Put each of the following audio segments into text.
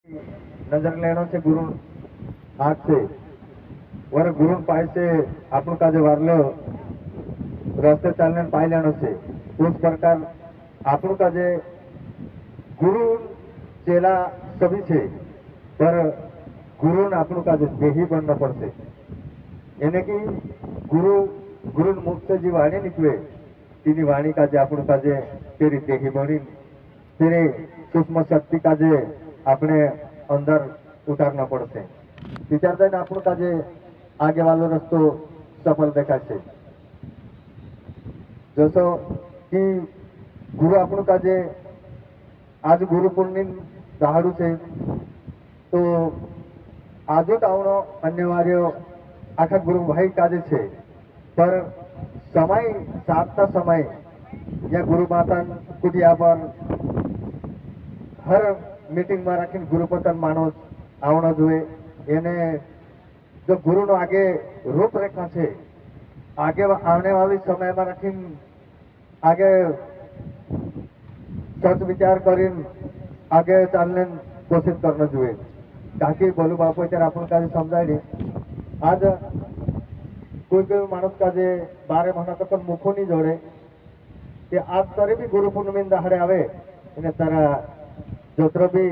नजर लेना से गुरु हाथ से वर गुरु पाए से आपण का जो वारलो रास्ते चलने पाए लेना से उस प्रकार आपण का जे गुरु चेला सभी छे पर गुरु ने आपण का जे देही बनना पड़से यानी कि गुरु गुरु मुख से जी वाणी निकले तीनी वाणी का जे आपण का जे तेरी देही बनी तेरे सूक्ष्म शक्ति का जे अपने अंदर उतारना पड़ते विचारता है आपण का जे आगे वालो रस्तो सफल देखा है जैसो कि गुरु आपण का जे आज गुरु पूर्णिमा दहाड़ू से तो आज आवनो अनिवार्य आखा गुरु भाई काजे छे पर समय साधता समय या गुरु माता कुटिया पर हर मीटिंग में राखी गुरुपतन माणस आवना जोए एने जो गुरु नो आगे रूपरेखा छे आगे आने वाली समय में राखी आगे सोच विचार करीन आगे चलने कोशिश करना जोए ताकि बोलू बापू त्यारे आपण का समजाय आज कोई कोई माणस का जे 12 महीना तक मुखो नहीं जोड़े ते आज तरे भी गुरु पूर्णिमा दहाड़े आवे एने तारा जोत्र भी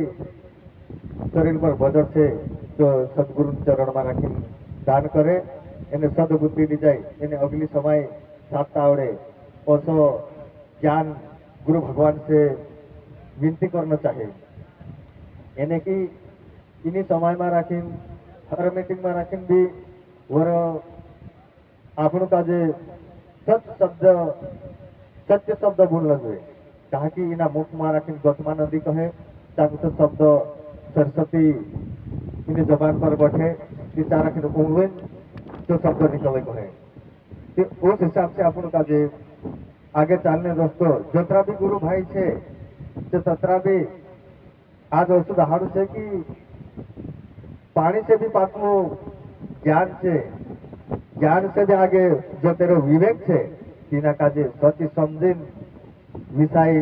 शरीर पर बजट है जो सदगुरु चरण में राखी दान करे एने सदबुद्धि दी जाए एने अगली समय साधता आवड़े ओसो ज्ञान गुरु भगवान से विनती करना चाहिए एने कि इन्हीं समय में राखी हर मीटिंग में राखी भी वर आपण का जे सत्य शब्द बोलना જોઈએ ताकि इना मुख में राखी गौतमा नदी कहे ताकि तो शब्द सरस्वती इन्हें जबान पर बैठे तीसरा राखी उंगली जो शब्द निकले कहे उस हिसाब से आपण का जे आगे चलने दोस्तों जतरा भी गुरु भाई छे तो ततरा भी आज वस्तु दहाड़ू है कि पानी से भी पाकू ज्ञान से ज्ञान से भी आगे जो तेरो विवेक है तीना का जे सची समझीन विषय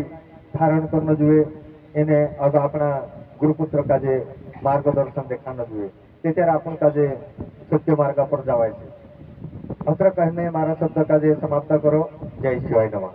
धारण करना જોઈએ એને अब अपना गुरुपुत्र का जे मार्गदर्शन देखाना જોઈએ તે ત્યારે आपण का जे सत्य मार्ग पर जावाय છે अत्र कहने मारा शब्द का जे समाप्त करो जय शिवाय नमः।